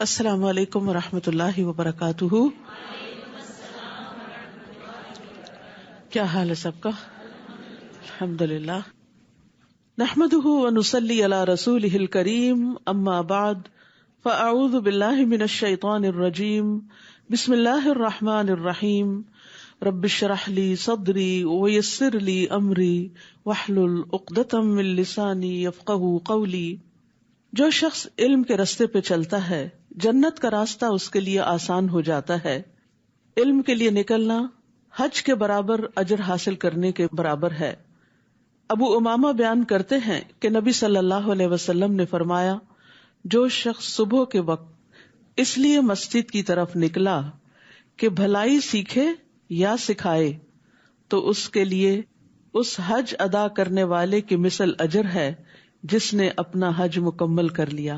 السلام علیکم ورحمۃ اللہ وبرکاتہ. کیا حال ہے سب کا؟ الحمدللہ. نحمده ونصلی علی رسولہ الکریم. اما بعد فاعوذ باللہ من الشیطان الرجیم. بسم اللہ الرحمن الرحیم. رب اشرح لی صدری ویسر لی امری واحلل عقدۃ من لسانی یفقہوا قولی. جو شخص علم کے راستے پہ چلتا ہے جنت کا راستہ اس کے لیے آسان ہو جاتا ہے. علم کے لیے نکلنا حج کے برابر اجر حاصل کرنے کے برابر ہے. ابو امامہ بیان کرتے ہیں کہ نبی صلی اللہ علیہ وسلم نے فرمایا، جو شخص صبح کے وقت اس لیے مسجد کی طرف نکلا کہ بھلائی سیکھے یا سکھائے تو اس کے لیے اس حج ادا کرنے والے کی مثل اجر ہے جس نے اپنا حج مکمل کر لیا.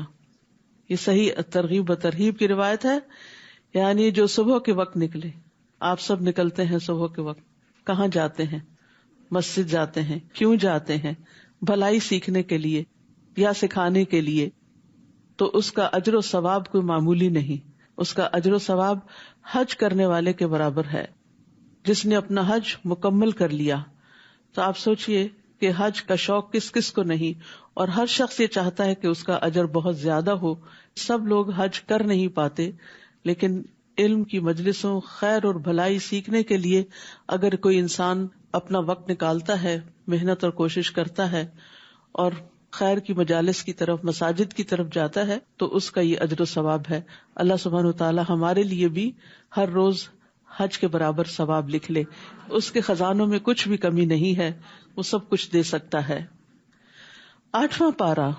یہ صحیح ترغیب و ترہیب کی روایت ہے. یعنی جو صبح کے وقت نکلے، آپ سب نکلتے ہیں صبح کے وقت، کہاں جاتے ہیں؟ مسجد جاتے ہیں. کیوں جاتے ہیں؟ بھلائی سیکھنے کے لیے یا سکھانے کے لیے. تو اس کا اجر و ثواب کوئی معمولی نہیں. اس کا اجر و ثواب حج کرنے والے کے برابر ہے جس نے اپنا حج مکمل کر لیا. تو آپ سوچئے کہ حج کا شوق کس کس کو نہیں، اور ہر شخص یہ چاہتا ہے کہ اس کا اجر بہت زیادہ ہو. سب لوگ حج کر نہیں پاتے، لیکن علم کی مجلسوں، خیر اور بھلائی سیکھنے کے لیے اگر کوئی انسان اپنا وقت نکالتا ہے، محنت اور کوشش کرتا ہے اور خیر کی مجالس کی طرف، مساجد کی طرف جاتا ہے تو اس کا یہ اجر و ثواب ہے. اللہ سبحانہ وتعالی ہمارے لیے بھی ہر روز حج کے برابر ثواب لکھ لے. اس کے خزانوں میں کچھ بھی کمی نہیں ہے، وہ سب کچھ دے سکتا ہے. 8واں پارہ.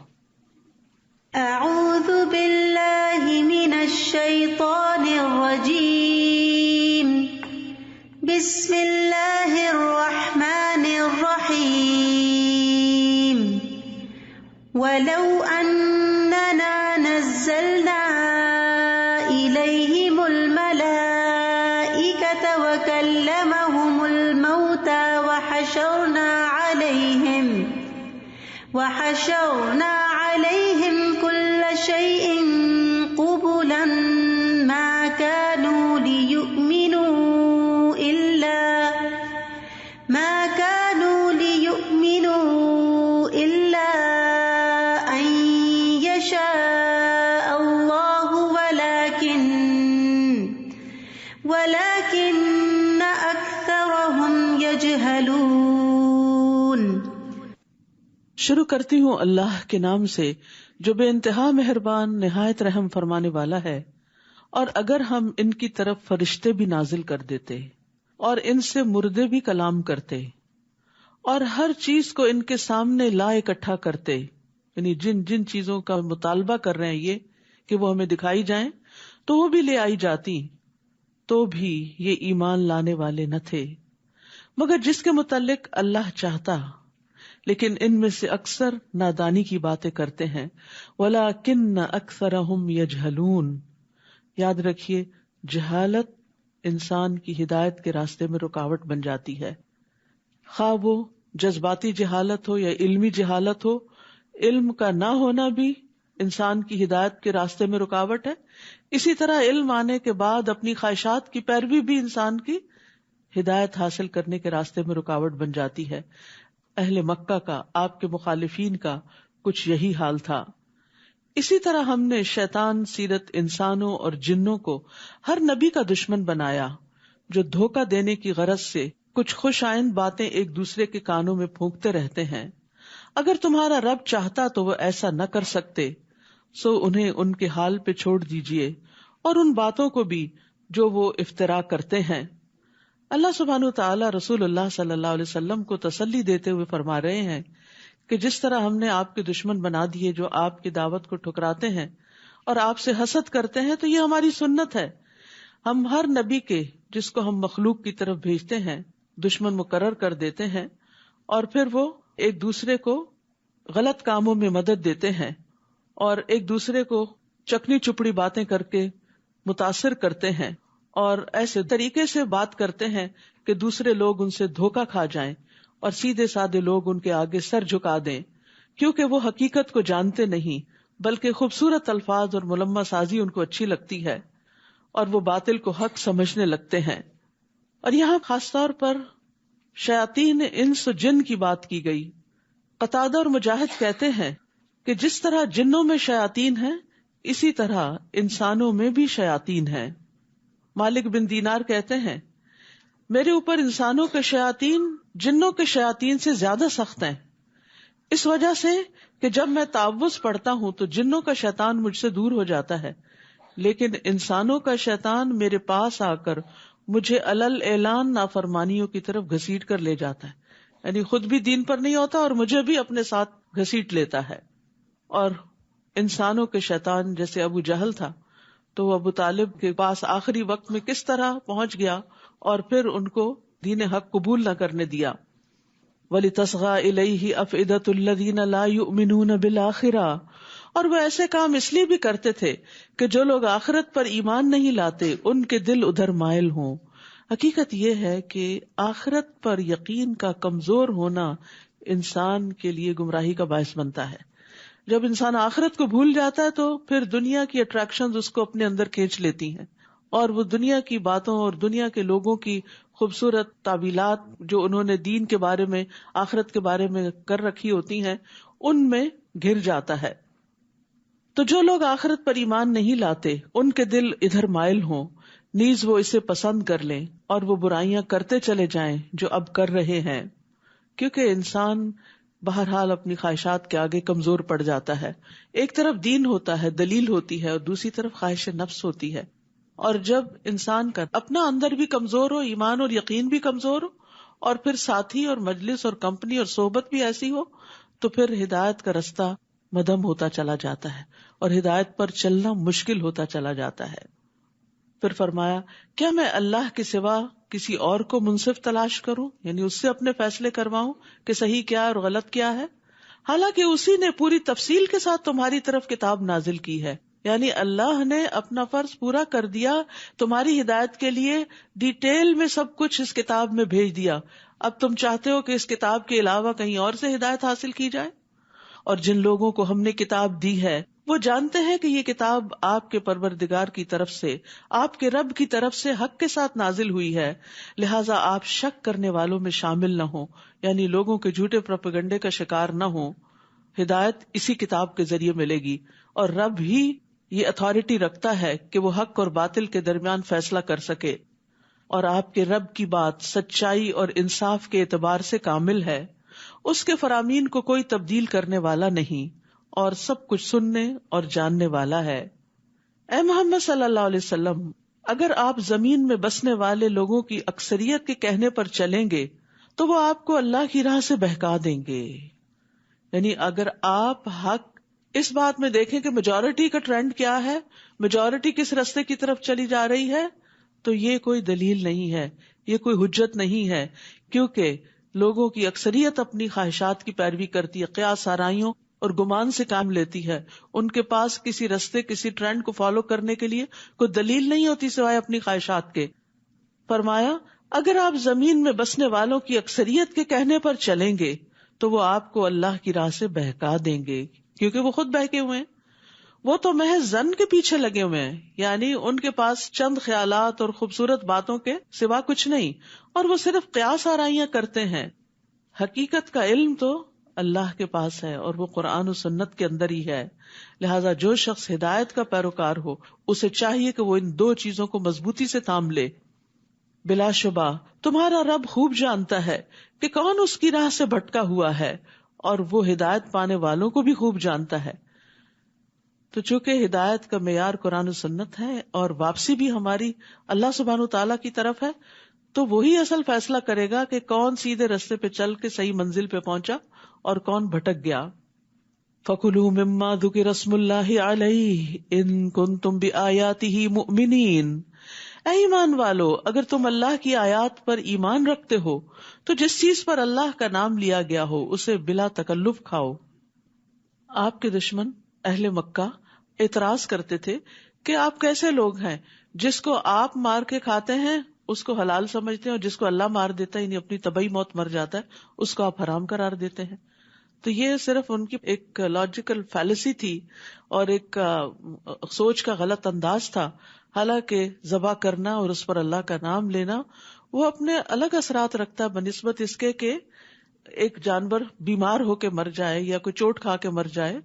اعوذ باللہ من الشیطان الرجیم. بسم اللہ الرحمن الرحیم. ولو اننا نزلنا الیہم الملائکۃ وکلمہم الموتى وحشرنا علیہم کل شیء قبلا ما كانوا ليؤمنوا إلا أن يشاء الله ولكن أكثرهم يجهلون. شروع کرتی ہوں اللہ کے نام سے جو بے انتہا مہربان نہایت رحم فرمانے والا ہے. اور اگر ہم ان کی طرف فرشتے بھی نازل کر دیتے اور ان سے مردے بھی کلام کرتے اور ہر چیز کو ان کے سامنے لا اکٹھا کرتے، یعنی جن جن چیزوں کا مطالبہ کر رہے ہیں یہ کہ وہ ہمیں دکھائی جائیں تو وہ بھی لے آئی جاتی، تو بھی یہ ایمان لانے والے نہ تھے مگر جس کے متعلق اللہ چاہتا. لیکن ان میں سے اکثر نادانی کی باتیں کرتے ہیں. وَلَٰكِنَّ أَكْثَرَهُمْ يَجْهَلُونَ. یاد رکھیے، جہالت انسان کی ہدایت کے راستے میں رکاوٹ بن جاتی ہے. خواہ وہ جذباتی جہالت ہو یا علمی جہالت ہو، علم کا نہ ہونا بھی انسان کی ہدایت کے راستے میں رکاوٹ ہے. اسی طرح علم آنے کے بعد اپنی خواہشات کی پیروی بھی انسان کی ہدایت حاصل کرنے کے راستے میں رکاوٹ بن جاتی ہے. اہل مکہ کا، آپ کے مخالفین کا کچھ یہی حال تھا. اسی طرح ہم نے شیطان سیرت انسانوں اور جنوں کو ہر نبی کا دشمن بنایا جو دھوکہ دینے کی غرض سے کچھ خوش آئند باتیں ایک دوسرے کے کانوں میں پھونکتے رہتے ہیں. اگر تمہارا رب چاہتا تو وہ ایسا نہ کر سکتے، سو انہیں ان کے حال پہ چھوڑ دیجئے اور ان باتوں کو بھی جو وہ افترا کرتے ہیں. اللہ سبحانہ وتعالی رسول اللہ صلی اللہ علیہ وسلم کو تسلی دیتے ہوئے فرما رہے ہیں کہ جس طرح ہم نے آپ کے دشمن بنا دیے جو آپ کی دعوت کو ٹھکراتے ہیں اور آپ سے حسد کرتے ہیں، تو یہ ہماری سنت ہے. ہم ہر نبی کے جس کو ہم مخلوق کی طرف بھیجتے ہیں دشمن مقرر کر دیتے ہیں اور پھر وہ ایک دوسرے کو غلط کاموں میں مدد دیتے ہیں اور ایک دوسرے کو چکنی چپڑی باتیں کر کے متاثر کرتے ہیں اور ایسے طریقے سے بات کرتے ہیں کہ دوسرے لوگ ان سے دھوکہ کھا جائیں اور سیدھے سادے لوگ ان کے آگے سر جھکا دیں، کیونکہ وہ حقیقت کو جانتے نہیں بلکہ خوبصورت الفاظ اور ملمہ سازی ان کو اچھی لگتی ہے اور وہ باطل کو حق سمجھنے لگتے ہیں. اور یہاں خاص طور پر شیاطین انس و جن کی بات کی گئی. قتادہ اور مجاہد کہتے ہیں کہ جس طرح جنوں میں شیاطین ہیں اسی طرح انسانوں میں بھی شیاطین ہیں. مالک بن دینار کہتے ہیں میرے اوپر انسانوں کے شیاطین جنوں کے شیاطین سے زیادہ سخت ہیں، اس وجہ سے کہ جب میں تعوذ پڑھتا ہوں تو جنوں کا شیطان مجھ سے دور ہو جاتا ہے، لیکن انسانوں کا شیطان میرے پاس آ کر مجھے علل اعلان نافرمانیوں کی طرف گھسیٹ کر لے جاتا ہے. یعنی خود بھی دین پر نہیں ہوتا اور مجھے بھی اپنے ساتھ گھسیٹ لیتا ہے. اور انسانوں کے شیطان جیسے ابو جہل تھا تو وہ ابو طالب کے پاس آخری وقت میں کس طرح پہنچ گیا اور پھر ان کو دین حق قبول نہ کرنے دیا. وَلِتَصْغَى إِلَيْهِ أَفْئِدَةُ الَّذِينَ لَا يُؤْمِنُونَ بِالْآخِرَةِ، اور وہ ایسے کام اس لیے بھی کرتے تھے کہ جو لوگ آخرت پر ایمان نہیں لاتے ان کے دل ادھر مائل ہوں. حقیقت یہ ہے کہ آخرت پر یقین کا کمزور ہونا انسان کے لیے گمراہی کا باعث بنتا ہے. جب انسان آخرت کو بھول جاتا ہے تو پھر دنیا کی اٹریکشنز اس کو اپنے اندر کھینچ لیتی ہیں اور وہ دنیا کی باتوں اور دنیا کے لوگوں کی خوبصورت تعبیلات جو انہوں نے دین کے بارے میں آخرت کے بارے میں کر رکھی ہوتی ہیں ان میں گر جاتا ہے. تو جو لوگ آخرت پر ایمان نہیں لاتے ان کے دل ادھر مائل ہوں، نیز وہ اسے پسند کر لیں اور وہ برائیاں کرتے چلے جائیں جو اب کر رہے ہیں. کیونکہ انسان بہرحال اپنی خواہشات کے آگے کمزور پڑ جاتا ہے. ایک طرف دین ہوتا ہے، دلیل ہوتی ہے، اور دوسری طرف خواہش نفس ہوتی ہے. اور جب انسان کا اپنا اندر بھی کمزور ہو، ایمان اور یقین بھی کمزور ہو، اور پھر ساتھی اور مجلس اور کمپنی اور صحبت بھی ایسی ہو، تو پھر ہدایت کا رستہ مدھم ہوتا چلا جاتا ہے اور ہدایت پر چلنا مشکل ہوتا چلا جاتا ہے. پھر فرمایا کیا میں اللہ کے سوا کسی اور کو منصف تلاش کروں، یعنی اس سے اپنے فیصلے کرواؤں کہ صحیح کیا اور غلط کیا ہے، حالانکہ اسی نے پوری تفصیل کے ساتھ تمہاری طرف کتاب نازل کی ہے. یعنی اللہ نے اپنا فرض پورا کر دیا، تمہاری ہدایت کے لیے ڈیٹیل میں سب کچھ اس کتاب میں بھیج دیا. اب تم چاہتے ہو کہ اس کتاب کے علاوہ کہیں اور سے ہدایت حاصل کی جائے؟ اور جن لوگوں کو ہم نے کتاب دی ہے وہ جانتے ہیں کہ یہ کتاب آپ کے پروردگار کی طرف سے، آپ کے رب کی طرف سے حق کے ساتھ نازل ہوئی ہے، لہٰذا آپ شک کرنے والوں میں شامل نہ ہوں، یعنی لوگوں کے جھوٹے پروپیگنڈے کا شکار نہ ہوں. ہدایت اسی کتاب کے ذریعے ملے گی اور رب ہی یہ اتھارٹی رکھتا ہے کہ وہ حق اور باطل کے درمیان فیصلہ کر سکے. اور آپ کے رب کی بات سچائی اور انصاف کے اعتبار سے کامل ہے، اس کے فرامین کو کوئی تبدیل کرنے والا نہیں اور سب کچھ سننے اور جاننے والا ہے. اے محمد صلی اللہ علیہ وسلم، اگر آپ زمین میں بسنے والے لوگوں کی اکثریت کے کہنے پر چلیں گے تو وہ آپ کو اللہ کی راہ سے بہکا دیں گے. یعنی اگر آپ حق اس بات میں دیکھیں کہ میجورٹی کا ٹرینڈ کیا ہے، میجورٹی کس رستے کی طرف چلی جا رہی ہے، تو یہ کوئی دلیل نہیں ہے، یہ کوئی حجت نہیں ہے، کیونکہ لوگوں کی اکثریت اپنی خواہشات کی پیروی کرتی ہے، قیاس آرائیوں اور گمان سے کام لیتی ہے. ان کے پاس کسی رستے کسی ٹرینڈ کو فالو کرنے کے لیے کوئی دلیل نہیں ہوتی سوائے اپنی خواہشات کے. فرمایا اگر آپ زمین میں بسنے والوں کی اکثریت کے کہنے پر چلیں گے تو وہ آپ کو اللہ کی راہ سے بہکا دیں گے، کیونکہ وہ خود بہکے ہوئے ہیں. وہ تو محض زن کے پیچھے لگے ہوئے ہیں، یعنی ان کے پاس چند خیالات اور خوبصورت باتوں کے سوا کچھ نہیں، اور وہ صرف قیاس آرائیاں کرتے ہیں. حقیقت کا علم تو اللہ کے پاس ہے اور وہ قرآن و سنت کے اندر ہی ہے. لہٰذا جو شخص ہدایت کا پیروکار ہو اسے چاہیے کہ وہ ان دو چیزوں کو مضبوطی سے تھام لے. بلا شبہ تمہارا رب خوب جانتا ہے کہ کون اس کی راہ سے بھٹکا ہوا ہے، اور وہ ہدایت پانے والوں کو بھی خوب جانتا ہے. تو چونکہ ہدایت کا معیار قرآن و سنت ہے اور واپسی بھی ہماری اللہ سبحانہ و تعالیٰ کی طرف ہے، تو وہی اصل فیصلہ کرے گا کہ کون سیدھے رستے پہ چل کے صحیح منزل پہ پہنچا اور کون بھٹک گیا. فَكُلُوا مِمَّا ذُكِرَ اسْمُ اللَّهِ عَلَيْهِ إِن كُنتُمْ بِآيَاتِهِ مُؤْمِنِينَ. اے ایمان والو، اگر تم اللہ کی آیات پر ایمان رکھتے ہو تو جس چیز پر اللہ کا نام لیا گیا ہو اسے بلا تکلف کھاؤ. آپ کے دشمن اہل مکہ اعتراض کرتے تھے کہ آپ کیسے لوگ ہیں جس کو آپ مار کے کھاتے ہیں اس کو حلال سمجھتے ہیں، اور جس کو اللہ مار دیتا ہے یعنی اپنی طبعی موت مر جاتا ہے اس کو آپ حرام قرار دیتے ہیں. تو یہ صرف ان کی ایک لاجیکل فیلسی تھی اور ایک سوچ کا غلط انداز تھا. حالانکہ ذبح کرنا اور اس پر اللہ کا نام لینا وہ اپنے الگ اثرات رکھتا ہے بنسبت اس کے کہ ایک جانور بیمار ہو کے مر جائے یا کوئی چوٹ کھا کے مر جائے.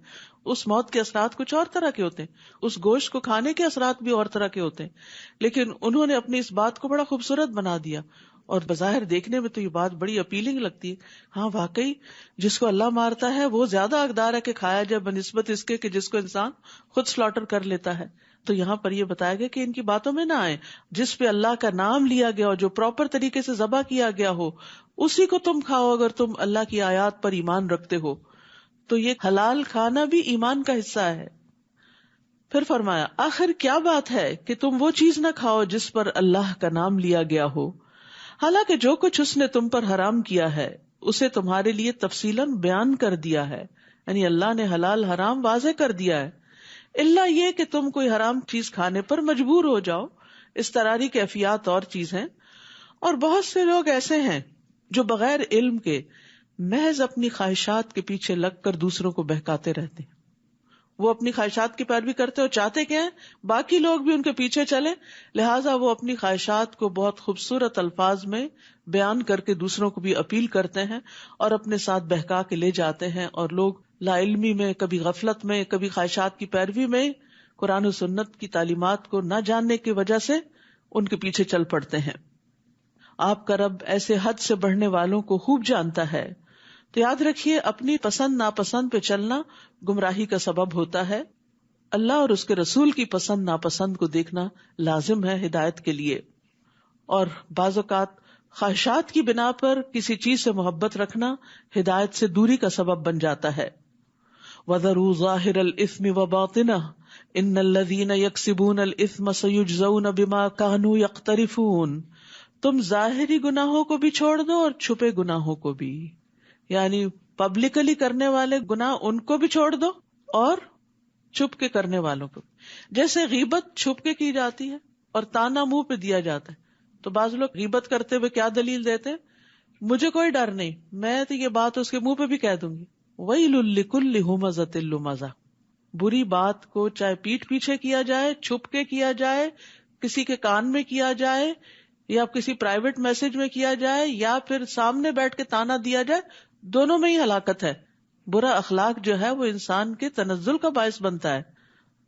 اس موت کے اثرات کچھ اور طرح کے ہوتے ہیں, اس گوشت کو کھانے کے اثرات بھی اور طرح کے ہوتے ہیں, لیکن انہوں نے اپنی اس بات کو بڑا خوبصورت بنا دیا. اور بظاہر دیکھنے میں تو یہ بات بڑی اپیلنگ لگتی ہے. ہاں واقعی جس کو اللہ مارتا ہے وہ زیادہ حقدار ہے کہ کھایا جائے بنسبت اس کے کہ جس کو انسان خود سلاٹر کر لیتا ہے. تو یہاں پر یہ بتایا گیا کہ ان کی باتوں میں نہ آئے. جس پہ اللہ کا نام لیا گیا ہو, جو پراپر طریقے سے ذبح کیا گیا ہو, اسی کو تم کھاؤ اگر تم اللہ کی آیات پر ایمان رکھتے ہو. تو یہ حلال کھانا بھی ایمان کا حصہ ہے. پھر فرمایا آخر کیا بات ہے کہ تم وہ چیز نہ کھاؤ جس پر اللہ کا نام لیا گیا ہو, حالانکہ جو کچھ اس نے تم پر حرام کیا ہے اسے تمہارے لیے تفصیلاً بیان کر دیا ہے. یعنی اللہ نے حلال حرام واضح کر دیا ہے, الا یہ کہ تم کوئی حرام چیز کھانے پر مجبور ہو جاؤ. اضطراری کیفیات اور چیز ہیں, اور بہت سے لوگ ایسے ہیں جو بغیر علم کے محض اپنی خواہشات کے پیچھے لگ کر دوسروں کو بہکاتے رہتے ہیں. وہ اپنی خواہشات کی پیروی کرتے اور چاہتے کیا ہیں, باقی لوگ بھی ان کے پیچھے چلیں, لہٰذا وہ اپنی خواہشات کو بہت خوبصورت الفاظ میں بیان کر کے دوسروں کو بھی اپیل کرتے ہیں اور اپنے ساتھ بہکا کے لے جاتے ہیں. اور لوگ لا علمی میں, کبھی غفلت میں, کبھی خواہشات کی پیروی میں قرآن و سنت کی تعلیمات کو نہ جاننے کی وجہ سے ان کے پیچھے چل پڑتے ہیں. آپ کا رب ایسے حد سے بڑھنے والوں کو خوب جانتا ہے. تو یاد رکھیے اپنی پسند ناپسند پہ چلنا گمراہی کا سبب ہوتا ہے. اللہ اور اس کے رسول کی پسند ناپسند کو دیکھنا لازم ہے ہدایت کے لیے. اور بعض اوقات خواہشات کی بنا پر کسی چیز سے محبت رکھنا ہدایت سے دوری کا سبب بن جاتا ہے. وَذَرُوا ظَاهِرَ الْإِثْمِ وَبَاطِنَهُ إِنَّ الَّذِينَ يَكْسِبُونَ الْإِثْمَ سَيُجْزَوْنَ بِمَا كَانُوا يَقْتَرِفُونَ. تم ظاہری گناہوں کو بھی چھوڑ دو اور چھپے گناہوں کو بھی, یعنی پبلکلی کرنے والے گناہ ان کو بھی چھوڑ دو اور چھپ کے کرنے والوں کو. جیسے غیبت چھپ کے کی جاتی ہے اور تانا منہ پہ دیا جاتا ہے, تو بعض لوگ غیبت کرتے ہوئے کیا دلیل دیتے, مجھے کوئی ڈر نہیں, میں تو یہ بات اس کے منہ پہ بھی کہہ دوں گی. وَيْلٌ لِكُلِّ هُمَزَةٍ لُمَزَةٍ. بری بات کو چاہے پیٹھ پیچھے کیا جائے, چھپ کے کیا جائے, کسی کے کان میں کیا جائے, یا کسی پرائیویٹ میسج میں کیا جائے, یا پھر سامنے بیٹھ کے تانا دیا جائے, دونوں میں ہی ہلاکت ہے. برا اخلاق جو ہے وہ انسان کے تنزل کا باعث بنتا ہے.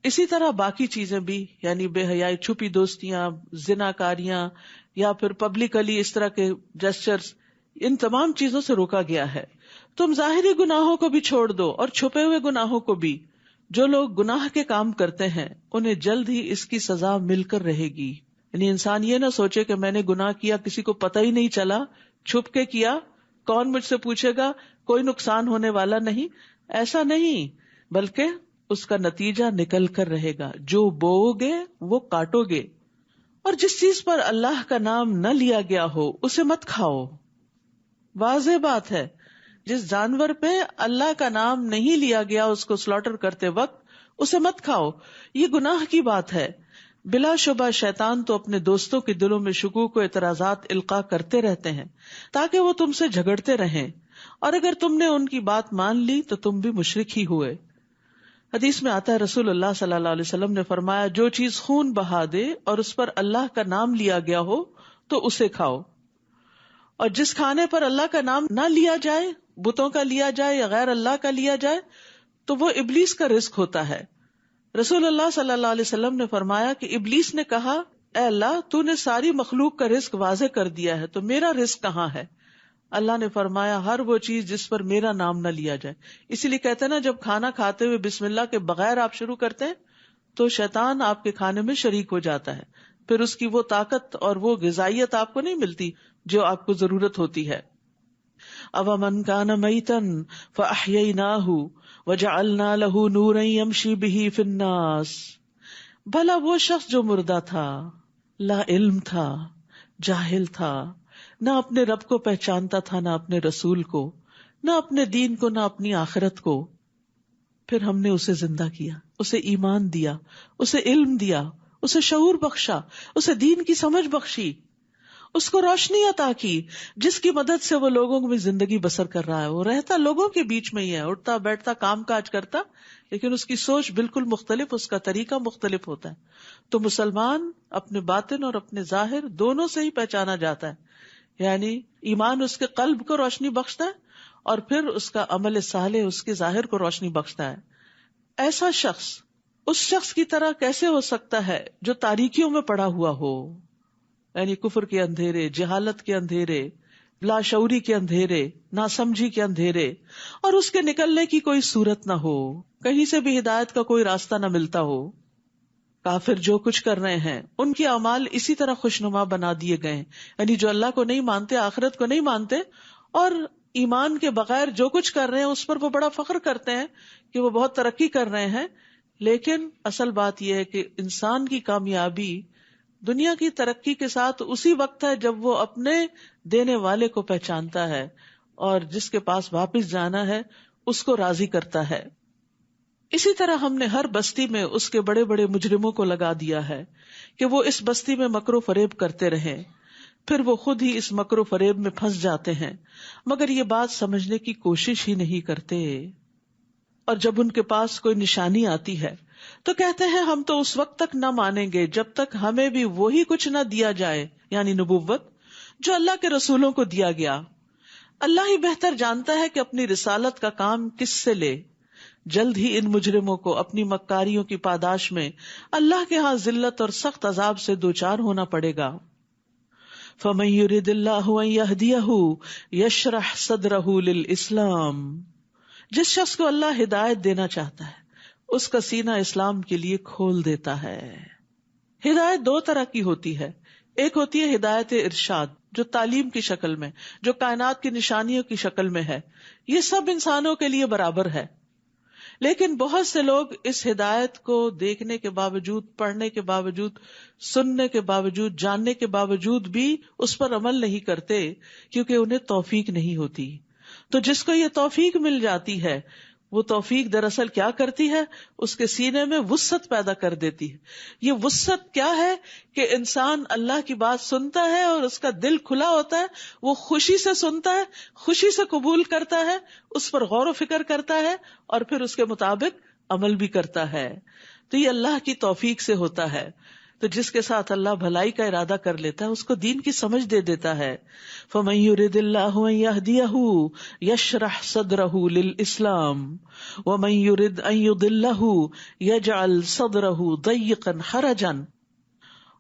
اسی طرح باقی چیزیں بھی, یعنی بے حیائی, چھپی دوستیاں, زناکاریاں, یا پھر پبلکلی اس طرح کے جسچرز, ان تمام چیزوں سے روکا گیا ہے. تم ظاہری گناہوں کو بھی چھوڑ دو اور چھپے ہوئے گناہوں کو بھی. جو لوگ گناہ کے کام کرتے ہیں انہیں جلد ہی اس کی سزا مل کر رہے گی. یعنی انسان یہ نہ سوچے کہ میں نے گناہ کیا, کسی کو پتہ ہی نہیں چلا, چھپ کے کیا, کون مجھ سے پوچھے گا, کوئی نقصان ہونے والا نہیں. ایسا نہیں, بلکہ اس کا نتیجہ نکل کر رہے گا. جو بو گے وہ کاٹو گے. اور جس چیز پر اللہ کا نام نہ لیا گیا ہو اسے مت کھاؤ. واضح بات ہے, جس جانور پہ اللہ کا نام نہیں لیا گیا اس کو سلاٹر کرتے وقت اسے مت کھاؤ. یہ گناہ کی بات ہے. بلا شبہ شیطان تو اپنے دوستوں کے دلوں میں شکوک و اعتراضات القاء کرتے رہتے ہیں تاکہ وہ تم سے جھگڑتے رہیں, اور اگر تم نے ان کی بات مان لی تو تم بھی مشرک ہی ہوئے. حدیث میں آتا ہے رسول اللہ صلی اللہ علیہ وسلم نے فرمایا, جو چیز خون بہا دے اور اس پر اللہ کا نام لیا گیا ہو تو اسے کھاؤ, اور جس کھانے پر اللہ کا نام نہ لیا جائے, بتوں کا لیا جائے یا غیر اللہ کا لیا جائے, تو وہ ابلیس کا رزق ہوتا ہے. رسول اللہ صلی اللہ علیہ وسلم نے فرمایا کہ ابلیس نے کہا, اے اللہ تو نے ساری مخلوق کا رزق واضح کر دیا ہے, تو میرا رزق کہاں ہے؟ اللہ نے فرمایا, ہر وہ چیز جس پر میرا نام نہ لیا جائے. اسی لیے کہتے ہیں نا, جب کھانا کھاتے ہوئے بسم اللہ کے بغیر آپ شروع کرتے ہیں تو شیطان آپ کے کھانے میں شریک ہو جاتا ہے, پھر اس کی وہ طاقت اور وہ غذائیت آپ کو نہیں ملتی جو آپ کو ضرورت ہوتی ہے. أَوَمَنْ كَانَ مَيْتًا فَأَحْيَيْنَاهُ وَجَعَلْنَا لَهُ نُورًا يَمْشِي بِهِ فِي النَّاسِ. بھلا وہ شخص جو مردہ تھا, لا علم تھا, جاہل تھا, نہ اپنے رب کو پہچانتا تھا, نہ اپنے رسول کو, نہ اپنے دین کو, نہ اپنی آخرت کو, پھر ہم نے اسے زندہ کیا, اسے ایمان دیا, اسے علم دیا, اسے شعور بخشا, اسے دین کی سمجھ بخشی, اس کو روشنی عطا کی جس کی مدد سے وہ لوگوں میں زندگی بسر کر رہا ہے. وہ رہتا لوگوں کے بیچ میں ہی ہے, اٹھتا بیٹھتا کام کاج کرتا, لیکن اس کی سوچ بالکل مختلف, اس کا طریقہ مختلف ہوتا ہے. تو مسلمان اپنے باطن اور اپنے ظاہر دونوں سے ہی پہچانا جاتا ہے. یعنی ایمان اس کے قلب کو روشنی بخشتا ہے اور پھر اس کا عمل صالح اس کے ظاہر کو روشنی بخشتا ہے. ایسا شخص اس شخص کی طرح کیسے ہو سکتا ہے جو تاریکیوں میں پڑا ہوا ہو, یعنی کفر کے اندھیرے, جہالت کے اندھیرے, لاشعوری کے اندھیرے, ناسمجھی کے اندھیرے, اور اس کے نکلنے کی کوئی صورت نہ ہو, کہیں سے بھی ہدایت کا کوئی راستہ نہ ملتا ہو. کافر جو کچھ کر رہے ہیں ان کے اعمال اسی طرح خوشنما بنا دیے گئے ہیں, یعنی جو اللہ کو نہیں مانتے, آخرت کو نہیں مانتے, اور ایمان کے بغیر جو کچھ کر رہے ہیں اس پر وہ بڑا فخر کرتے ہیں کہ وہ بہت ترقی کر رہے ہیں. لیکن اصل بات یہ ہے کہ انسان کی کامیابی دنیا کی ترقی کے ساتھ اسی وقت ہے جب وہ اپنے دینے والے کو پہچانتا ہے اور جس کے پاس واپس جانا ہے اس کو راضی کرتا ہے. اسی طرح ہم نے ہر بستی میں اس کے بڑے بڑے مجرموں کو لگا دیا ہے کہ وہ اس بستی میں مکر و فریب کرتے رہیں, پھر وہ خود ہی اس مکر و فریب میں پھنس جاتے ہیں, مگر یہ بات سمجھنے کی کوشش ہی نہیں کرتے. اور جب ان کے پاس کوئی نشانی آتی ہے تو کہتے ہیں ہم تو اس وقت تک نہ مانیں گے جب تک ہمیں بھی وہی کچھ نہ دیا جائے, یعنی نبوت, جو اللہ کے رسولوں کو دیا گیا. اللہ ہی بہتر جانتا ہے کہ اپنی رسالت کا کام کس سے لے. جلد ہی ان مجرموں کو اپنی مکاریوں کی پاداش میں اللہ کے ہاں ذلت اور سخت عذاب سے دوچار ہونا پڑے گا. فَمَن يُرِدِ اللَّهُ أَن يَهْدِيَهُ يَشْرَحْ صَدْرَهُ لِلْإِسْلَامِ, جس شخص کو اللہ ہدایت دینا چاہتا ہے اس کا سینہ اسلام کے لیے کھول دیتا ہے. ہدایت دو طرح کی ہوتی ہے, ایک ہوتی ہے ہدایت ارشاد جو تعلیم کی شکل میں, جو کائنات کی نشانیوں کی شکل میں ہے, یہ سب انسانوں کے لیے برابر ہے. لیکن بہت سے لوگ اس ہدایت کو دیکھنے کے باوجود, پڑھنے کے باوجود, سننے کے باوجود, جاننے کے باوجود بھی اس پر عمل نہیں کرتے کیونکہ انہیں توفیق نہیں ہوتی. تو جس کو یہ توفیق مل جاتی ہے وہ توفیق دراصل کیا کرتی ہے, اس کے سینے میں وسعت پیدا کر دیتی ہے. یہ وسعت کیا ہے کہ انسان اللہ کی بات سنتا ہے اور اس کا دل کھلا ہوتا ہے, وہ خوشی سے سنتا ہے, خوشی سے قبول کرتا ہے, اس پر غور و فکر کرتا ہے اور پھر اس کے مطابق عمل بھی کرتا ہے. تو یہ اللہ کی توفیق سے ہوتا ہے. تو جس کے ساتھ اللہ بھلائی کا ارادہ کر لیتا ہے اس کو دین کی سمجھ دے دیتا ہے. فَمَن يُرِدِ اللَّهُ أَن يَهْدِيَهُ يَشْرَحْ صَدْرَهُ لِلْإِسْلَامِ وَمَن يُرِدْ أَن يُضِلَّهُ يَجْعَلْ صَدْرَهُ ضَيِّقًا حَرَجًا,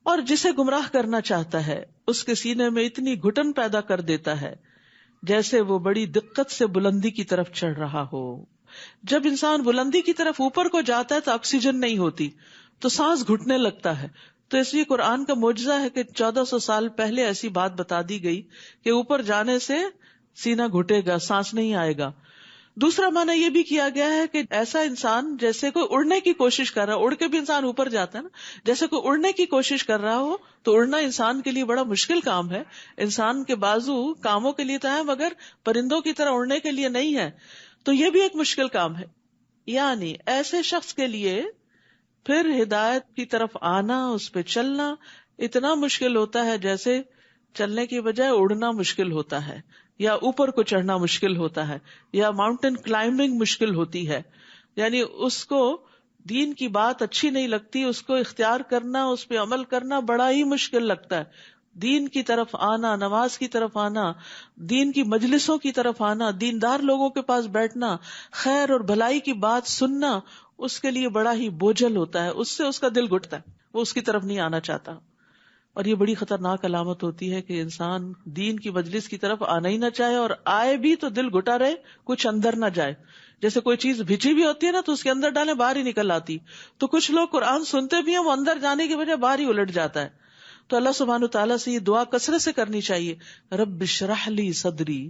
اور جسے گمراہ کرنا چاہتا ہے اس کے سینے میں اتنی گھٹن پیدا کر دیتا ہے جیسے وہ بڑی دقت سے بلندی کی طرف چڑھ رہا ہو. جب انسان بلندی کی طرف اوپر کو جاتا ہے تو آکسیجن نہیں ہوتی تو سانس گھٹنے لگتا ہے. تو اس لیے قرآن کا معجزہ ہے کہ 1400 سال پہلے ایسی بات بتا دی گئی کہ اوپر جانے سے سینہ گھٹے گا, سانس نہیں آئے گا. دوسرا معنی یہ بھی کیا گیا ہے کہ ایسا انسان جیسے کوئی اڑنے کی کوشش کر رہا ہے, اڑ کے بھی انسان اوپر جاتا ہے نا, جیسے کوئی اڑنے کی کوشش کر رہا ہو تو اڑنا انسان کے لیے بڑا مشکل کام ہے. انسان کے بازو کاموں کے لیے تو ہے مگر پرندوں کی طرح اڑنے کے لیے نہیں ہے, تو یہ بھی ایک مشکل کام ہے. یعنی ایسے شخص کے لیے پھر ہدایت کی طرف آنا, اس پہ چلنا اتنا مشکل ہوتا ہے جیسے چلنے کی بجائے اڑنا مشکل ہوتا ہے, یا اوپر کو چڑھنا مشکل ہوتا ہے, یا ماؤنٹین کلائمبنگ مشکل ہوتی ہے. یعنی اس کو دین کی بات اچھی نہیں لگتی, اس کو اختیار کرنا, اس پہ عمل کرنا بڑا ہی مشکل لگتا ہے. دین کی طرف آنا, نماز کی طرف آنا, دین کی مجلسوں کی طرف آنا, دیندار لوگوں کے پاس بیٹھنا, خیر اور بھلائی کی بات سننا اس کے لیے بڑا ہی بوجھل ہوتا ہے, اس سے اس کا دل گھٹتا ہے, وہ اس کی طرف نہیں آنا چاہتا. اور یہ بڑی خطرناک علامت ہوتی ہے کہ انسان دین کی مجلس کی طرف آنا ہی نہ چاہے, اور آئے بھی تو دل گھٹا رہے, کچھ اندر نہ جائے. جیسے کوئی چیز بھیجی بھی ہوتی ہے نا تو اس کے اندر ڈالیں باہر ہی نکل آتی. تو کچھ لوگ قرآن سنتے بھی ہیں, وہ اندر جانے کی وجہ باہر ہی الٹ جاتا ہے. تو اللہ سبحانہ تعالیٰ سے یہ دعا کثرت سے کرنی چاہیے, رب اشرح لی صدری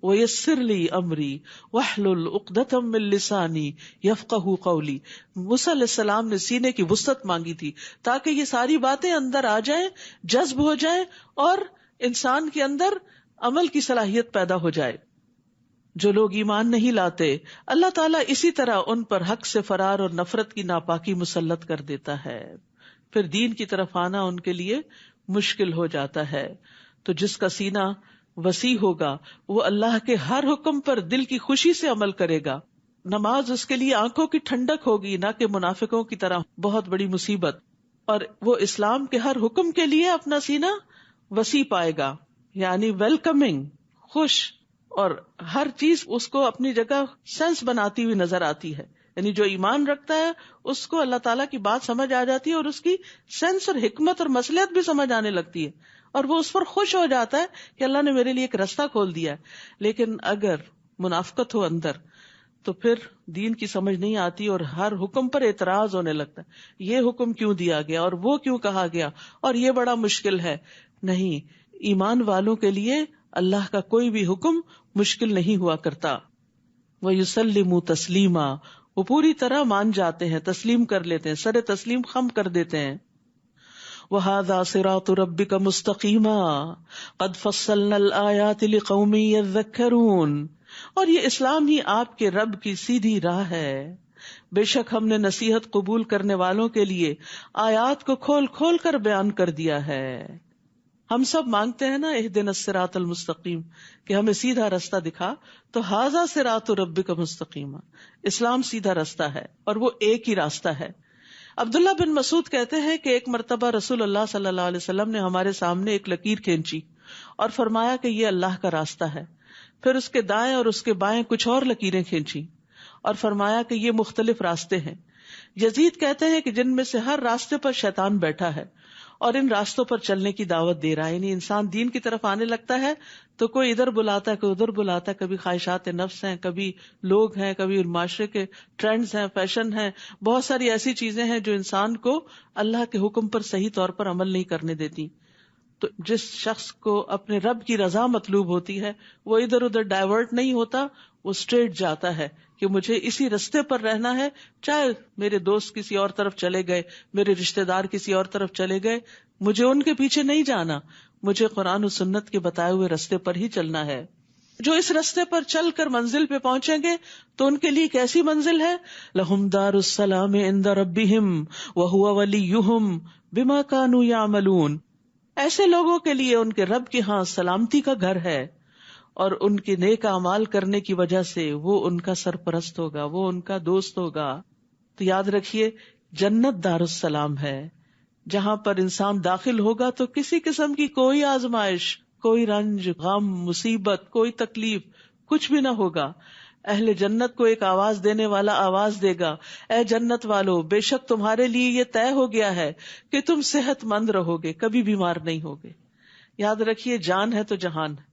ویسر لی امری واحلل عقدۃ من لسانی یفقہوا قولی. موسیٰ علیہ السلام نے سینے کی وسعت مانگی تھی تاکہ یہ ساری باتیں اندر آ جائیں, جذب ہو جائیں اور انسان کے اندر عمل کی صلاحیت پیدا ہو جائے. جو لوگ ایمان نہیں لاتے اللہ تعالیٰ اسی طرح ان پر حق سے فرار اور نفرت کی ناپاکی مسلط کر دیتا ہے, پھر دین کی طرف آنا ان کے لیے مشکل ہو جاتا ہے. تو جس کا سینہ وسیع ہوگا وہ اللہ کے ہر حکم پر دل کی خوشی سے عمل کرے گا. نماز اس کے لیے آنکھوں کی ٹھنڈک ہوگی، نہ کہ منافقوں کی طرح بہت بڑی مصیبت. اور وہ اسلام کے ہر حکم کے لیے اپنا سینہ وسیع پائے گا، یعنی ویلکمنگ، خوش، اور ہر چیز اس کو اپنی جگہ سینس بناتی ہوئی نظر آتی ہے. یعنی جو ایمان رکھتا ہے اس کو اللہ تعالیٰ کی بات سمجھ آ جاتی ہے اور اس کی سینس اور حکمت اور مصلحت بھی سمجھ آنے لگتی ہے، اور وہ اس پر خوش ہو جاتا ہے کہ اللہ نے میرے لیے ایک رستہ کھول دیا ہے. لیکن اگر منافقت ہو اندر تو پھر دین کی سمجھ نہیں آتی اور ہر حکم پر اعتراض ہونے لگتا ہے. یہ حکم کیوں دیا گیا اور وہ کیوں کہا گیا اور یہ بڑا مشکل ہے. نہیں، ایمان والوں کے لیے اللہ کا کوئی بھی حکم مشکل نہیں ہوا کرتا. وَيُسَلِّمُ تَسْلِيمًا، وہ پوری طرح مان جاتے ہیں، تسلیم کر لیتے ہیں، سر تسلیم خم کر دیتے ہیں. وَهَذَا صِرَاطُ رَبِّكَ مُسْتَقِيمًا قَدْ فَصَّلْنَا الْآيَاتِ لِقَوْمٍ يَذَّكَّرُونَ، اور یہ اسلام ہی آپ کے رب کی سیدھی راہ ہے. بے شک ہم نے نصیحت قبول کرنے والوں کے لیے آیات کو کھول کھول کر بیان کر دیا ہے. ہم سب مانگتے ہیں نا اہدنا الصراط المستقیم، کہ ہمیں سیدھا رستہ دکھا. تو ھذا صراط ربک مستقیما، اسلام سیدھا راستہ ہے اور وہ ایک ہی راستہ ہے. عبداللہ بن مسعود کہتے ہیں کہ ایک مرتبہ رسول اللہ صلی اللہ علیہ وسلم نے ہمارے سامنے ایک لکیر کھینچی اور فرمایا کہ یہ اللہ کا راستہ ہے. پھر اس کے دائیں اور اس کے بائیں کچھ اور لکیریں کھینچی اور فرمایا کہ یہ مختلف راستے ہیں. یزید کہتے ہیں کہ جن میں سے ہر راستے پر شیطان بیٹھا ہے اور ان راستوں پر چلنے کی دعوت دے رہا ہے. یعنی انسان دین کی طرف آنے لگتا ہے تو کوئی ادھر بلاتا ہے، کوئی ادھر بلاتا ہے، کبھی خواہشات نفس ہیں، کبھی لوگ ہیں، کبھی معاشرے کے ٹرینڈز ہیں، فیشن ہیں، بہت ساری ایسی چیزیں ہیں جو انسان کو اللہ کے حکم پر صحیح طور پر عمل نہیں کرنے دیتی. تو جس شخص کو اپنے رب کی رضا مطلوب ہوتی ہے وہ ادھر ادھر ڈائیورٹ نہیں ہوتا، وہ اسٹریٹ جاتا ہے کہ مجھے اسی رستے پر رہنا ہے، چاہے میرے دوست کسی اور طرف چلے گئے، میرے رشتہ دار کسی اور طرف چلے گئے، مجھے ان کے پیچھے نہیں جانا، مجھے قرآن و سنت کے بتائے ہوئے رستے پر ہی چلنا ہے. جو اس رستے پر چل کر منزل پہ پہنچیں گے تو ان کے لیے کیسی منزل ہے؟ لہم دار السلام عند ربہم وہو ولیہم بما کانوا یعملون، ایسے لوگوں کے لیے ان کے رب کے ہاں سلامتی کا گھر ہے اور ان کے نیک اعمال کرنے کی وجہ سے وہ ان کا سرپرست ہوگا، وہ ان کا دوست ہوگا. تو یاد رکھیے جنت دار السلام ہے، جہاں پر انسان داخل ہوگا تو کسی قسم کی کوئی آزمائش، کوئی رنج، غم، مصیبت، کوئی تکلیف کچھ بھی نہ ہوگا. اہل جنت کو ایک آواز دینے والا آواز دے گا، اے جنت والو، بے شک تمہارے لیے یہ طے ہو گیا ہے کہ تم صحت مند رہو گے، کبھی بیمار نہیں ہوگے. یاد رکھیے جان ہے تو جہان ہے،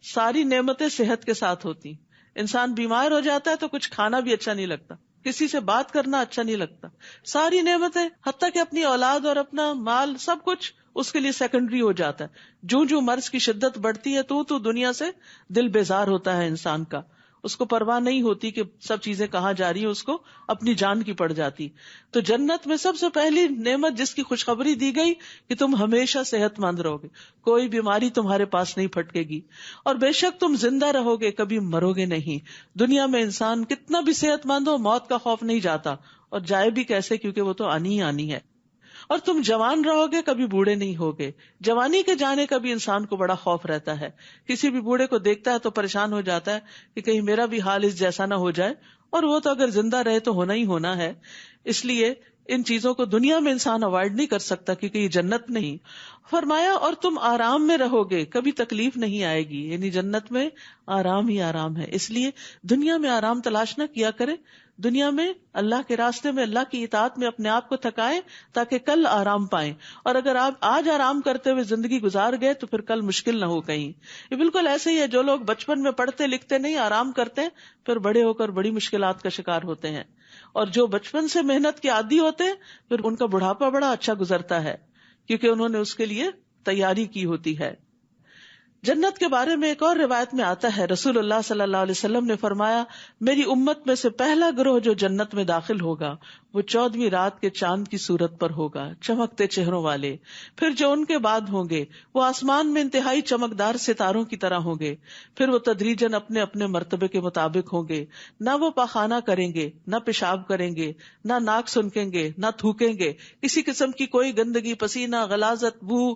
ساری نعمتیں صحت کے ساتھ ہوتی. انسان بیمار ہو جاتا ہے تو کچھ کھانا بھی اچھا نہیں لگتا، کسی سے بات کرنا اچھا نہیں لگتا. ساری نعمتیں حتیٰ کہ اپنی اولاد اور اپنا مال سب کچھ اس کے لیے سیکنڈری ہو جاتا ہے. جو مرض کی شدت بڑھتی ہے تو دنیا سے دل بیزار ہوتا ہے انسان کا، اس کو پرواہ نہیں ہوتی کہ سب چیزیں کہاں جا رہی ہیں، اس کو اپنی جان کی پڑ جاتی. تو جنت میں سب سے پہلی نعمت جس کی خوشخبری دی گئی کہ تم ہمیشہ صحت مند رہو گے، کوئی بیماری تمہارے پاس نہیں پھٹکے گی، اور بے شک تم زندہ رہو گے، کبھی مرو گے نہیں. دنیا میں انسان کتنا بھی صحت مند ہو، موت کا خوف نہیں جاتا، اور جائے بھی کیسے، کیونکہ وہ تو آنی ہی آنی ہے. اور تم جوان رہو گے، کبھی بوڑھے نہیں ہوگے. جوانی کے جانے کا بھی انسان کو بڑا خوف رہتا ہے، کسی بھی بوڑھے کو دیکھتا ہے تو پریشان ہو جاتا ہے کہ کہیں میرا بھی حال اس جیسا نہ ہو جائے، اور وہ تو اگر زندہ رہے تو ہونا ہی ہونا ہے. اس لیے ان چیزوں کو دنیا میں انسان اوائڈ نہیں کر سکتا کیونکہ یہ جنت نہیں. فرمایا اور تم آرام میں رہو گے، کبھی تکلیف نہیں آئے گی. یعنی جنت میں آرام ہی آرام ہے. اس لیے دنیا میں آرام تلاش نہ کیا کرے، دنیا میں اللہ کے راستے میں، اللہ کی اطاعت میں اپنے آپ کو تھکائیں تاکہ کل آرام پائیں. اور اگر آپ آج آرام کرتے ہوئے زندگی گزار گئے تو پھر کل مشکل نہ ہو کہیں. یہ بالکل ایسے ہی ہے، جو لوگ بچپن میں پڑھتے لکھتے نہیں، آرام کرتے ہیں، پھر بڑے ہو کر بڑی مشکلات کا شکار ہوتے ہیں. اور جو بچپن سے محنت کے عادی ہوتے ہیں پھر ان کا بڑھاپا بڑا اچھا گزرتا ہے کیونکہ انہوں نے اس کے لیے تیاری کی ہوتی ہے. جنت کے بارے میں ایک اور روایت میں آتا ہے، رسول اللہ صلی اللہ علیہ وسلم نے فرمایا، میری امت میں سے پہلا گروہ جو جنت میں داخل ہوگا وہ 14ویں رات کے چاند کی صورت پر ہوگا، چمکتے چہروں والے. پھر جو ان کے بعد ہوں گے وہ آسمان میں انتہائی چمکدار ستاروں کی طرح ہوں گے. پھر وہ تدریجاً اپنے اپنے مرتبے کے مطابق ہوں گے، نہ وہ پاخانہ کریں گے، نہ پیشاب کریں گے، نہ ناک سنکیں گے، نہ تھوکیں گے. کسی قسم کی کوئی گندگی، پسینہ، غلاظت، بو،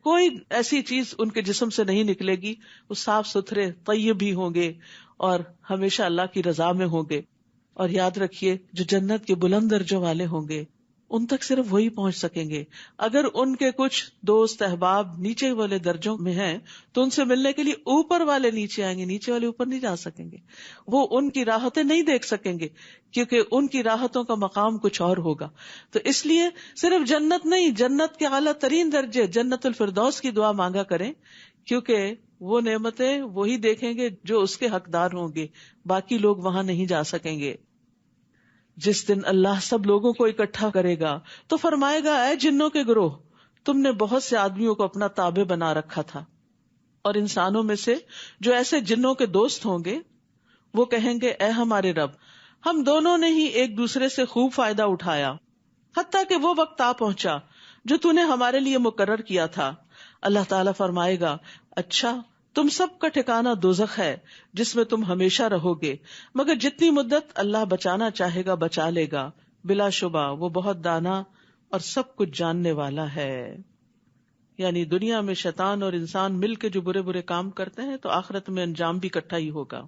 کوئی ایسی چیز ان کے جسم سے نہیں نکلے گی، وہ صاف ستھرے طیب بھی ہوں گے اور ہمیشہ اللہ کی رضا میں ہوں گے. اور یاد رکھیے جو جنت کے بلند درجوں والے ہوں گے ان تک صرف وہی پہنچ سکیں گے. اگر ان کے کچھ دوست احباب نیچے والے درجوں میں ہیں تو ان سے ملنے کے لیے اوپر والے نیچے آئیں گے، نیچے والے اوپر نہیں جا سکیں گے. وہ ان کی راحتیں نہیں دیکھ سکیں گے کیونکہ ان کی راحتوں کا مقام کچھ اور ہوگا. تو اس لیے صرف جنت نہیں، جنت کے اعلیٰ ترین درجے جنت الفردوس کی دعا مانگا کریں، کیونکہ وہ نعمتیں وہی دیکھیں گے جو اس کے حقدار ہوں گے، باقی لوگ وہاں نہیں جا سکیں گے. جس دن اللہ سب لوگوں کو اکٹھا کرے گا تو فرمائے گا، اے جنوں کے گروہ، تم نے بہت سے آدمیوں کو اپنا تابع بنا رکھا تھا، اور انسانوں میں سے جو ایسے جنوں کے دوست ہوں گے وہ کہیں گے، اے ہمارے رب، ہم دونوں نے ہی ایک دوسرے سے خوب فائدہ اٹھایا حتیٰ کہ وہ وقت آ پہنچا جو تو نے ہمارے لیے مقرر کیا تھا. اللہ تعالیٰ فرمائے گا، اچھا تم سب کا ٹھکانہ دوزخ ہے جس میں تم ہمیشہ رہو گے، مگر جتنی مدت اللہ بچانا چاہے گا بچا لے گا، بلا شبہ وہ بہت دانا اور سب کچھ جاننے والا ہے. یعنی دنیا میں شیطان اور انسان مل کے جو برے برے کام کرتے ہیں تو آخرت میں انجام بھی اکٹھا ہی ہوگا.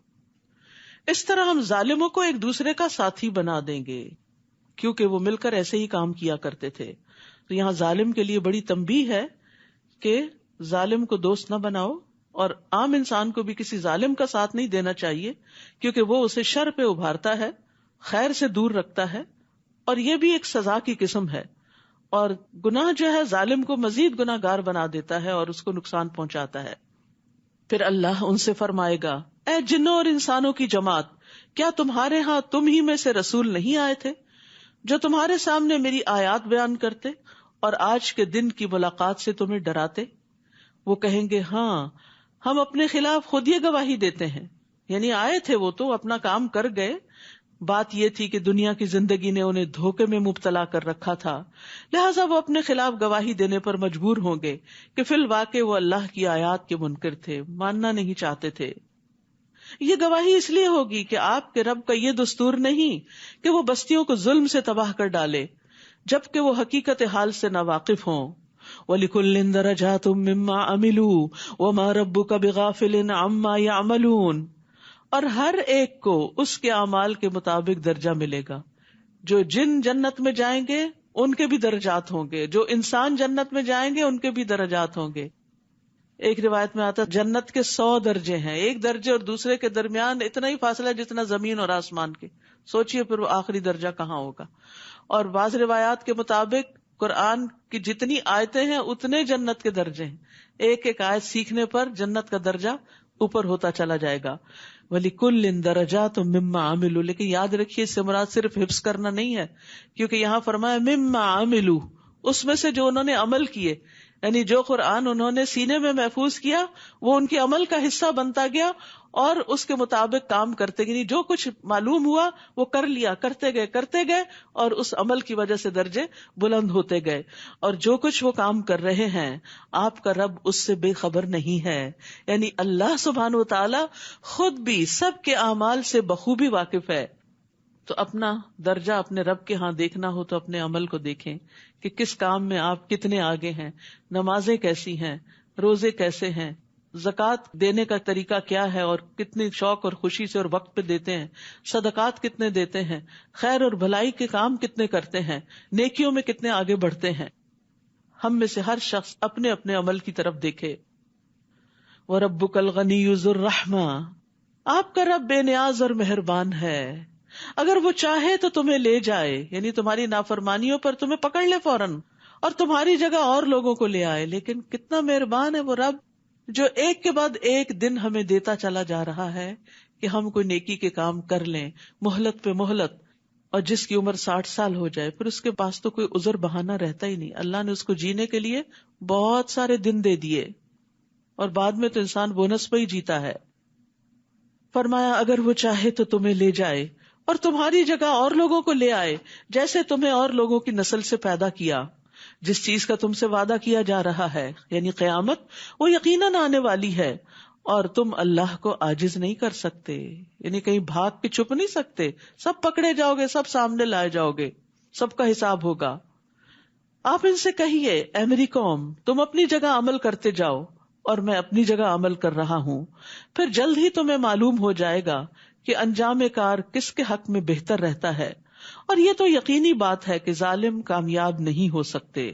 اس طرح ہم ظالموں کو ایک دوسرے کا ساتھی بنا دیں گے کیونکہ وہ مل کر ایسے ہی کام کیا کرتے تھے. تو یہاں ظالم کے لیے بڑی تنبیہ ہے کہ ظالم کو دوست نہ بناؤ، اور عام انسان کو بھی کسی ظالم کا ساتھ نہیں دینا چاہیے کیونکہ وہ اسے شر پہ ابھارتا ہے، خیر سے دور رکھتا ہے، اور یہ بھی ایک سزا کی قسم ہے. اور گناہ جو ہے ظالم کو مزید گناہ گار بنا دیتا ہے اور اس کو نقصان پہنچاتا ہے. پھر اللہ ان سے فرمائے گا، اے جنوں اور انسانوں کی جماعت، کیا تمہارے ہاں تم ہی میں سے رسول نہیں آئے تھے جو تمہارے سامنے میری آیات بیان کرتے اور آج کے دن کی ملاقات سے تمہیں ڈراتے؟ وہ کہیں گے، ہاں ہم اپنے خلاف خود یہ گواہی دیتے ہیں. یعنی آئے تھے وہ تو اپنا کام کر گئے، بات یہ تھی کہ دنیا کی زندگی نے انہیں دھوکے میں مبتلا کر رکھا تھا، لہٰذا وہ اپنے خلاف گواہی دینے پر مجبور ہوں گے کہ فی الواقع وہ اللہ کی آیات کے منکر تھے، ماننا نہیں چاہتے تھے. یہ گواہی اس لیے ہوگی کہ آپ کے رب کا یہ دستور نہیں کہ وہ بستیوں کو ظلم سے تباہ کر ڈالے جبکہ وہ حقیقت حال سے ناواقف ہوں. وَلِكُلٍّ دَرَجَاتٌ مِّمَّا عَمِلُوا وَمَا رَبُّكَ بِغَافِلٍ عَمَّا يَعْمَلُونَ، اور ہر ایک کو اس کے اعمال کے مطابق درجہ ملے گا. جو جن جنت میں جائیں گے ان کے بھی درجات ہوں گے، جو انسان جنت میں جائیں گے ان کے بھی درجات ہوں گے. ایک روایت میں آتا جنت کے 100 درجے ہیں، ایک درجے اور دوسرے کے درمیان اتنا ہی فاصلہ جتنا زمین اور آسمان کے. سوچئے پھر وہ آخری درجہ کہاں ہوگا. اور بعض روایات کے مطابق قرآن کی جتنی آیتیں ہیں اتنے جنت کے درجے ہیں، ایک ایک آیت سیکھنے پر جنت کا درجہ اوپر ہوتا چلا جائے گا. وَلِكُلٍّ دَرَجَاتٌ مِّمَّا عَمِلُوا، لیکن یاد رکھیے اس سے مراد صرف حفظ کرنا نہیں ہے، کیونکہ یہاں فرمایا مِمَّا عَمِلُوا، اس میں سے جو انہوں نے عمل کیے، یعنی جو قرآن انہوں نے سینے میں محفوظ کیا وہ ان کے عمل کا حصہ بنتا گیا اور اس کے مطابق کام کرتے گئے. جو کچھ معلوم ہوا وہ کر لیا، کرتے گئے اور اس عمل کی وجہ سے درجے بلند ہوتے گئے. اور جو کچھ وہ کام کر رہے ہیں آپ کا رب اس سے بے خبر نہیں ہے. یعنی اللہ سبحانہ و تعالی خود بھی سب کے اعمال سے بخوبی واقف ہے. تو اپنا درجہ اپنے رب کے ہاں دیکھنا ہو تو اپنے عمل کو دیکھیں کہ کس کام میں آپ کتنے آگے ہیں، نمازیں کیسی ہیں، روزے کیسے ہیں، زکوٰۃ دینے کا طریقہ کیا ہے اور کتنی شوق اور خوشی سے اور وقت پہ دیتے ہیں، صدقات کتنے دیتے ہیں، خیر اور بھلائی کے کام کتنے کرتے ہیں، نیکیوں میں کتنے آگے بڑھتے ہیں. ہم میں سے ہر شخص اپنے اپنے عمل کی طرف دیکھے. وَرَبُّكَ الْغَنِيُّ ذُو الرَّحْمَةِ، آپ کا رب بے نیاز اور مہربان ہے. اگر وہ چاہے تو تمہیں لے جائے، یعنی تمہاری نافرمانیوں پر تمہیں پکڑ لے فوراً اور تمہاری جگہ اور لوگوں کو لے آئے. لیکن کتنا مہربان ہے وہ رب جو ایک کے بعد ایک دن ہمیں دیتا چلا جا رہا ہے کہ ہم کوئی نیکی کے کام کر لیں، مہلت پہ مہلت. اور جس کی عمر 60 سال ہو جائے پھر اس کے پاس تو کوئی عذر بہانہ رہتا ہی نہیں. اللہ نے اس کو جینے کے لیے بہت سارے دن دے دیے اور بعد میں تو انسان بونس پہ ہی جیتا ہے. فرمایا اگر وہ چاہے تو تمہیں لے جائے اور تمہاری جگہ اور لوگوں کو لے آئے جیسے تمہیں اور لوگوں کی نسل سے پیدا کیا. جس چیز کا تم سے وعدہ کیا جا رہا ہے یعنی قیامت، وہ یقیناً آنے والی ہے اور تم اللہ کو عاجز نہیں کر سکتے، یعنی کہیں بھاگ کے چھپ نہیں سکتے. سب پکڑے جاؤ گے، سب سامنے لائے جاؤ گے، سب کا حساب ہوگا. آپ ان سے کہیے اے میری قوم تم اپنی جگہ عمل کرتے جاؤ اور میں اپنی جگہ عمل کر رہا ہوں، پھر جلد ہی تمہیں معلوم ہو جائے گا کہ انجام کار کس کے حق میں بہتر رہتا ہے، اور یہ تو یقینی بات ہے کہ ظالم کامیاب نہیں ہو سکتے۔